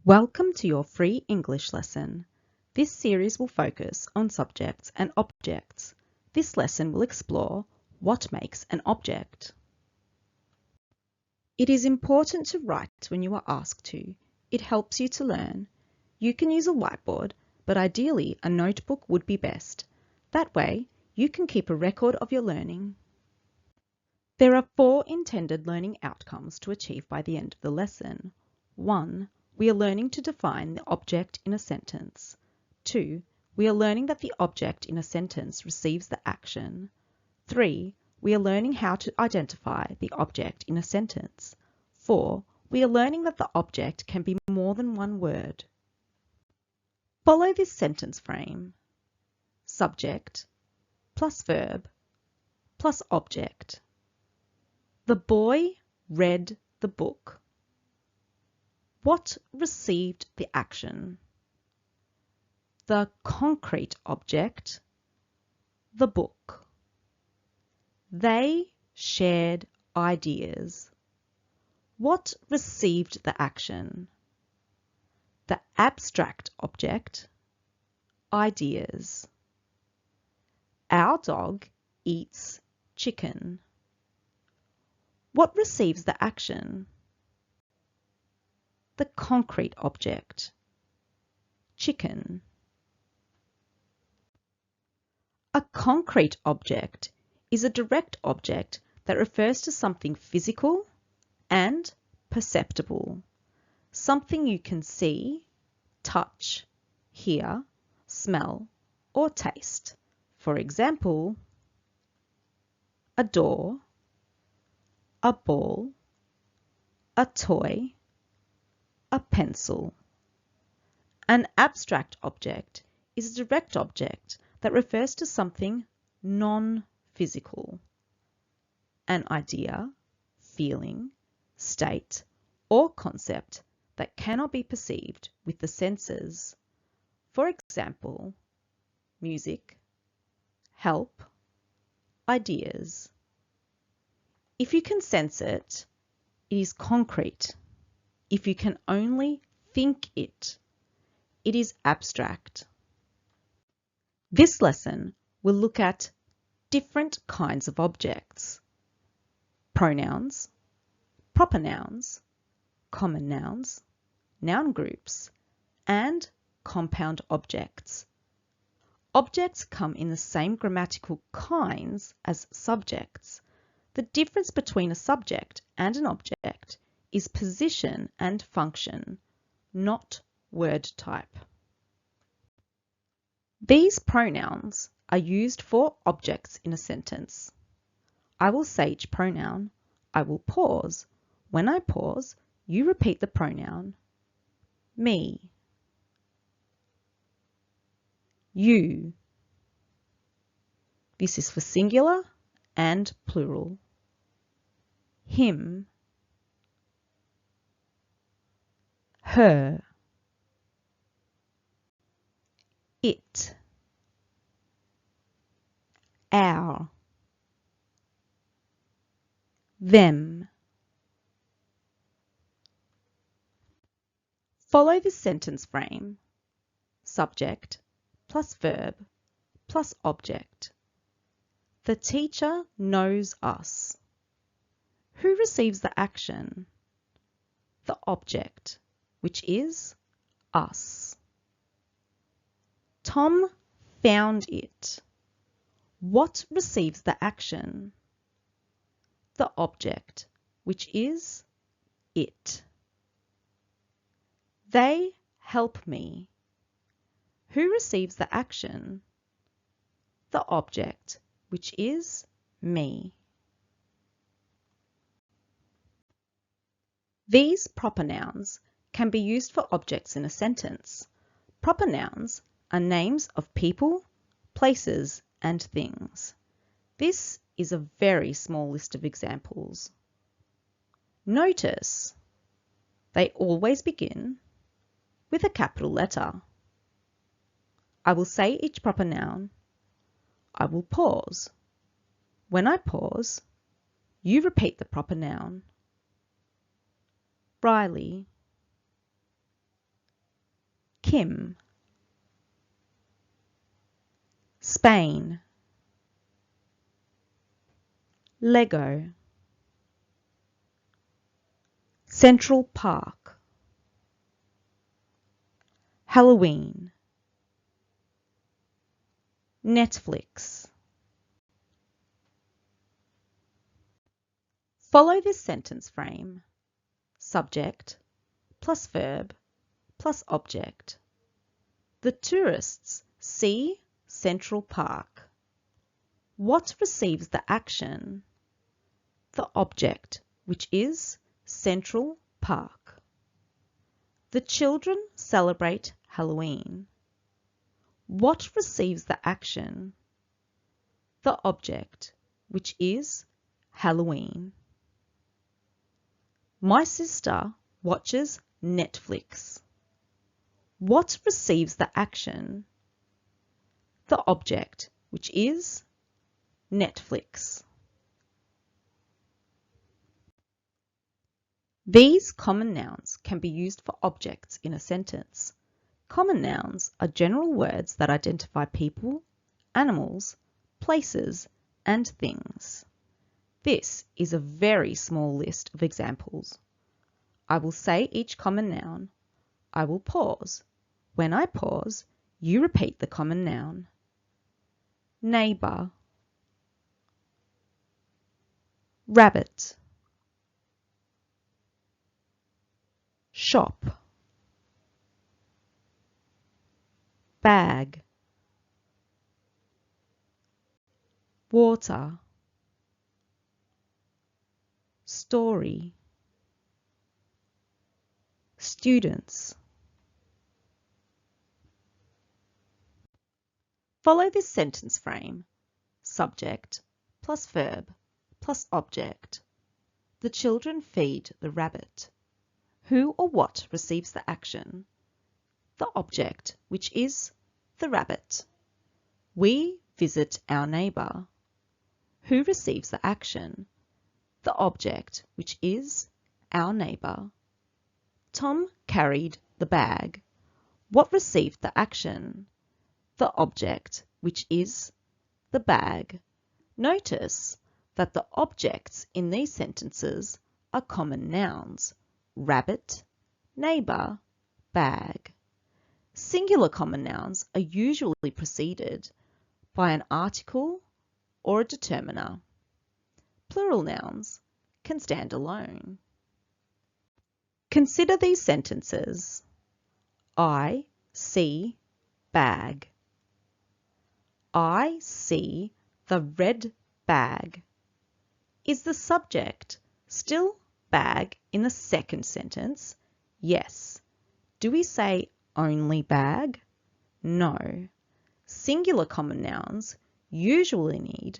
Welcome to your free English lesson. This series will focus on subjects and objects. This lesson will explore what makes an object. It is important to write when you are asked to. It helps you to learn. You can use a whiteboard, but ideally a notebook would be best. That way, you can keep a record of your learning. There are 4 intended learning outcomes to achieve by the end of the lesson. 1. We are learning to define the object in a sentence. 2. We are learning that the object in a sentence receives the action. 3. We are learning how to identify the object in a sentence. 4. We are learning that the object can be more than one word. Follow this sentence frame. Subject plus verb plus object. The boy read the book. What received the action? The concrete object, the book. They shared ideas. What received the action? The abstract object, ideas. Our dog eats chicken. What receives the action? The concrete object, chicken. A concrete object is a direct object that refers to something physical and perceptible, something you can see, touch, hear, smell, or taste. For example, a door, a ball, a toy, a pencil. An abstract object is a direct object that refers to something non-physical. An idea, feeling, state, or concept that cannot be perceived with the senses. For example, music, help, ideas. If you can sense it, it is concrete. If you can only think it, it is abstract. This lesson will look at different kinds of objects: pronouns, proper nouns, common nouns, noun groups, and compound objects. Objects come in the same grammatical kinds as subjects. The difference between a subject and an object is position and function, not word type. These pronouns are used for objects in a sentence. I will say each pronoun. I will pause. When I pause, you repeat the pronoun. Me. You. This is for singular and plural. Him. Her. It. Our. Them. Follow the sentence frame. Subject plus verb plus object. The teacher knows us. Who receives the action? The object, which is us. Tom found it. What receives the action? The object, which is it. They help me. Who receives the action? The object, which is me. These proper nouns can be used for objects in a sentence. Proper nouns are names of people, places, and things. This is a very small list of examples. Notice they always begin with a capital letter. I will say each proper noun. I will pause. When I pause, you repeat the proper noun. Riley, him, Spain, Lego, Central Park, Halloween, Netflix. Follow this sentence frame. Subject plus verb plus object. The tourists see Central Park. What receives the action? The object, which is Central Park. The children celebrate Halloween. What receives the action? The object, which is Halloween. My sister watches Netflix. What receives the action? The object, which is Netflix. These common nouns can be used for objects in a sentence. Common nouns are general words that identify people, animals, places, and things. This is a very small list of examples. I will say each common noun. I will pause. When I pause, you repeat the common noun. Neighbour, rabbit, shop, bag, water, story, students. Follow this sentence frame. Subject plus verb plus object. The children feed the rabbit. Who or what receives the action? The object, which is the rabbit. We visit our neighbour. Who receives the action? The object, which is our neighbour. Tom carried the bag. What received the action? The object, which is the bag. Notice that the objects in these sentences are common nouns: rabbit, neighbour, bag. Singular common nouns are usually preceded by an article or a determiner. Plural nouns can stand alone. Consider these sentences. I see bag. I see the red bag. Is the subject still bag in the second sentence? Yes. Do we say only bag? No. Singular common nouns usually need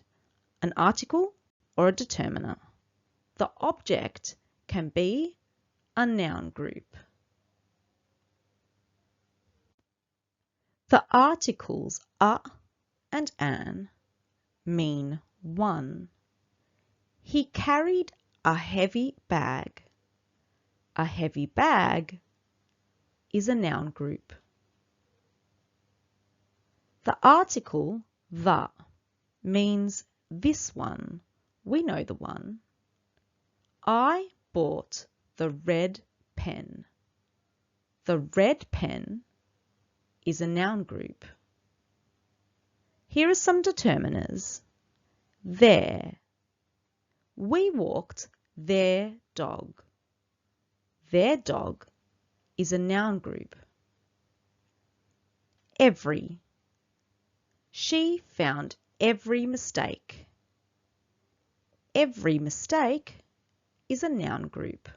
an article or a determiner. The object can be a noun group. The articles a and an mean one. He carried a heavy bag. A heavy bag is a noun group. The article the means this one. We know the one. I bought the red pen. The red pen is a noun group. Here are some determiners. Their. We walked their dog. Their dog is a noun group. Every. She found every mistake. Every mistake is a noun group.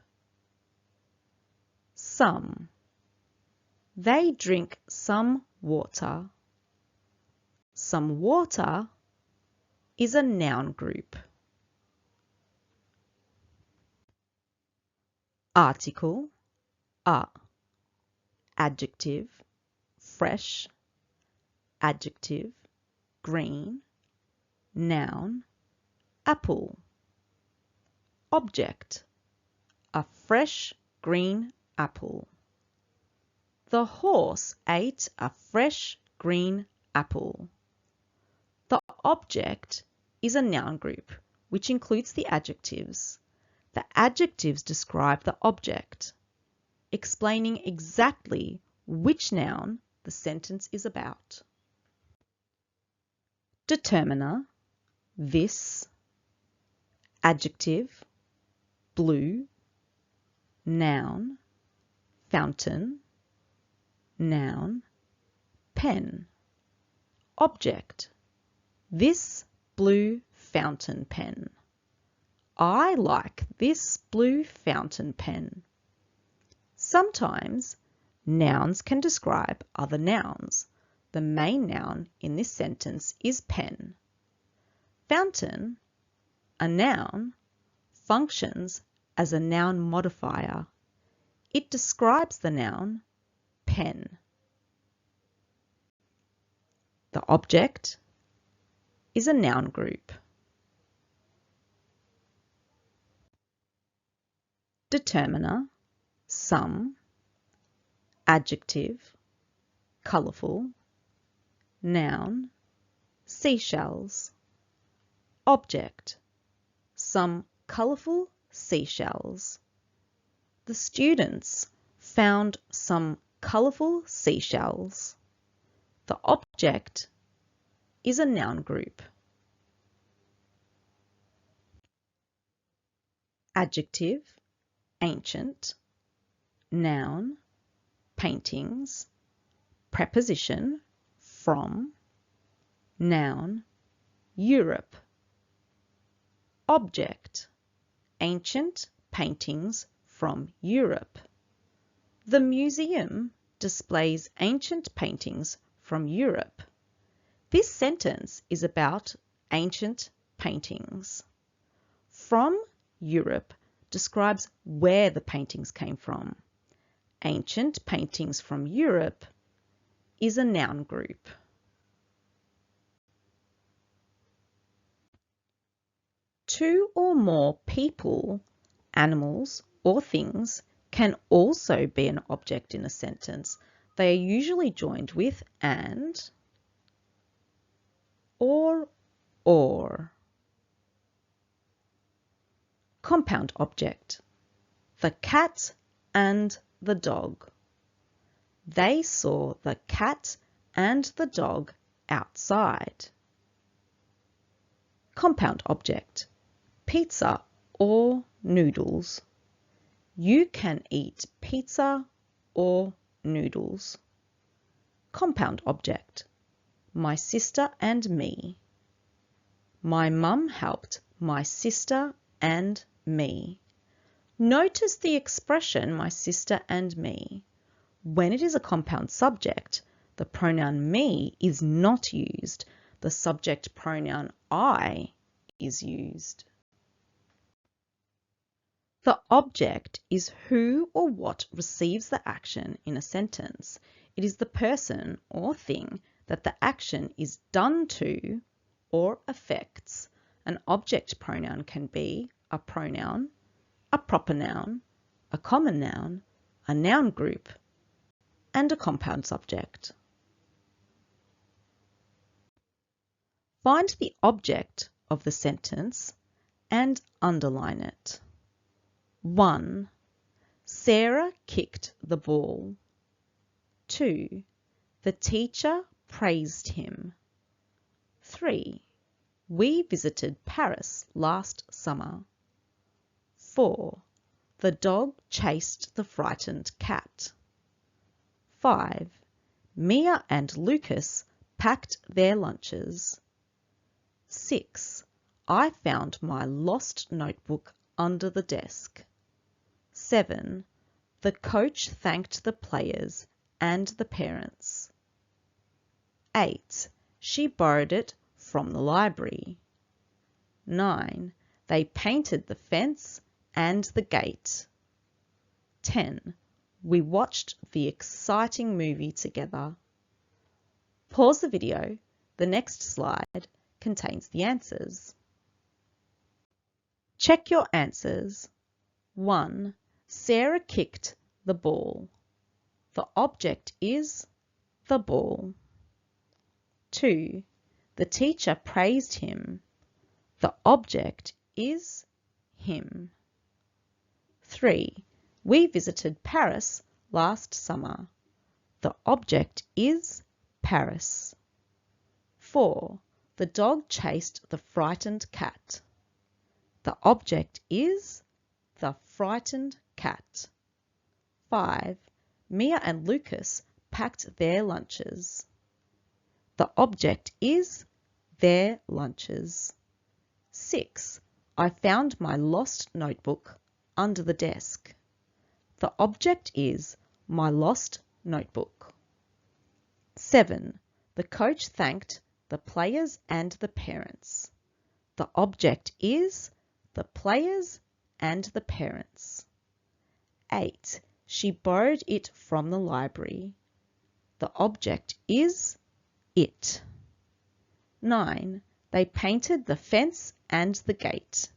Some. They drink some water. Some water is a noun group. Article a. Adjective fresh. Adjective green. Noun apple. Object a fresh green apple. The horse ate a fresh green apple. The object is a noun group, which includes the adjectives. The adjectives describe the object, explaining exactly which noun the sentence is about. Determiner, this. Adjective, blue. Noun, fountain. Noun, pen. Object, this blue fountain pen. I like this blue fountain pen. Sometimes nouns can describe other nouns. The main noun in this sentence is pen. Fountain, a noun, functions as a noun modifier. It describes the noun pen. The object is a noun group. Determiner, some. Adjective, colourful. Noun, seashells. Object, some colourful seashells. The students found some colourful seashells. The object is a noun group. Adjective, ancient. Noun, paintings. Preposition, from. Noun, Europe. Object, ancient paintings from Europe. The museum displays ancient paintings from Europe. This sentence is about ancient paintings. From Europe describes where the paintings came from. Ancient paintings from Europe is a noun group. Two or more people, animals, or things can also be an object in a sentence. They are usually joined with and or. Compound object. The cat and the dog. They saw the cat and the dog outside. Compound object. Pizza or noodles. You can eat pizza or noodles. Compound object. My sister and me. My mum helped my sister and me. Notice the expression my sister and me. When it is a compound subject, the pronoun me is not used. The subject pronoun I is used. The object is who or what receives the action in a sentence. It is the person or thing that the action is done to or affects. An object pronoun can be a pronoun, a proper noun, a common noun, a noun group, and a compound subject. Find the object of the sentence and underline it. 1. Sarah kicked the ball. 2. The teacher praised him. 3. We visited Paris last summer. 4. The dog chased the frightened cat. 5. Mia and Lucas packed their lunches. 6. I found my lost notebook under the desk. 7. The coach thanked the players and the parents. 8. She borrowed it from the library. 9. They painted the fence and the gate. 10. We watched the exciting movie together. Pause the video. The next slide contains the answers. Check your answers. 1. Sarah kicked the ball. The object is the ball. 2. The teacher praised him. The object is him. 3. We visited Paris last summer. The object is Paris. 4. The dog chased the frightened cat. The object is the frightened cat. 5. Mia and Lucas packed their lunches. The object is their lunches. 6. I found my lost notebook under the desk. The object is my lost notebook. 7. The coach thanked the players and the parents. The object is the players and the parents. 8. She borrowed it from the library. The object is it. 9. They painted the fence and the gate.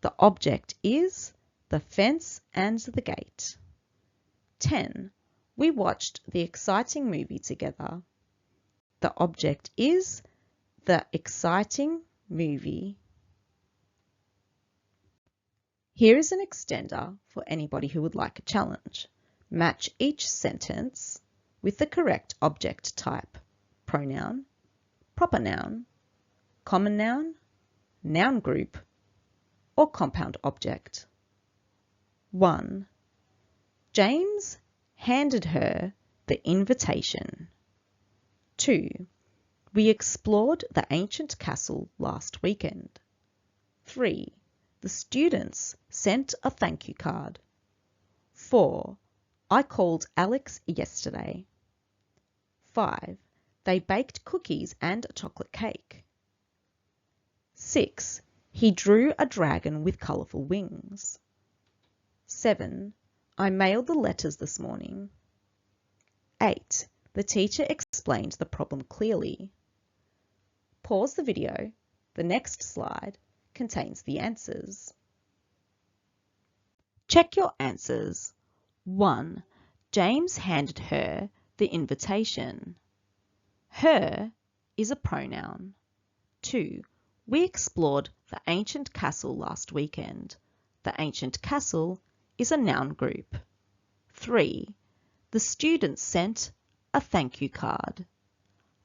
The object is the fence and the gate. 10. We watched the exciting movie together. The object is the exciting movie. Here is an extender for anybody who would like a challenge. Match each sentence with the correct object type: pronoun, proper noun, common noun, noun group, or compound object. 1. James handed her the invitation. 2. We explored the ancient castle last weekend. 3. The students sent a thank you card. 4. I called Alex yesterday. 5. They baked cookies and a chocolate cake. 6. He drew a dragon with colourful wings. 7. I mailed the letters this morning. 8. The teacher explained the problem clearly. Pause the video. The next slide contains the answers. Check your answers. 1. James handed her the invitation. Her is a pronoun. 2. We explored the ancient castle last weekend. The ancient castle is a noun group. 3. The students sent a thank you card.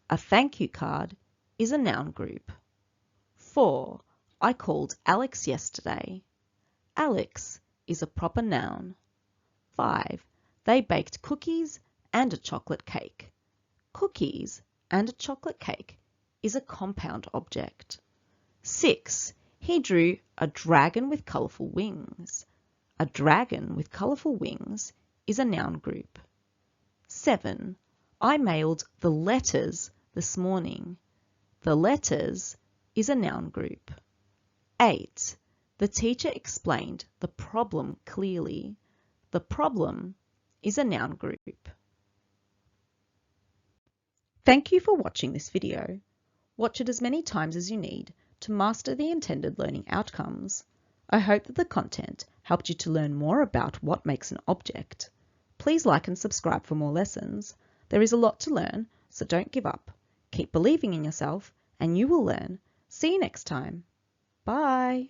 A thank you card is a noun group. 4. I called Alex yesterday. Alex is a proper noun. 5. They baked cookies and a chocolate cake. Cookies and a chocolate cake is a compound object. 6. He drew a dragon with colourful wings. A dragon with colourful wings is a noun group. 7. I mailed the letters this morning. The letters is a noun group. 8. The teacher explained the problem clearly. The problem is a noun group. Thank you for watching this video. Watch it as many times as you need to master the intended learning outcomes. I hope that the content helped you to learn more about what makes an object. Please like and subscribe for more lessons. There is a lot to learn, so don't give up. Keep believing in yourself and you will learn. See you next time. Bye.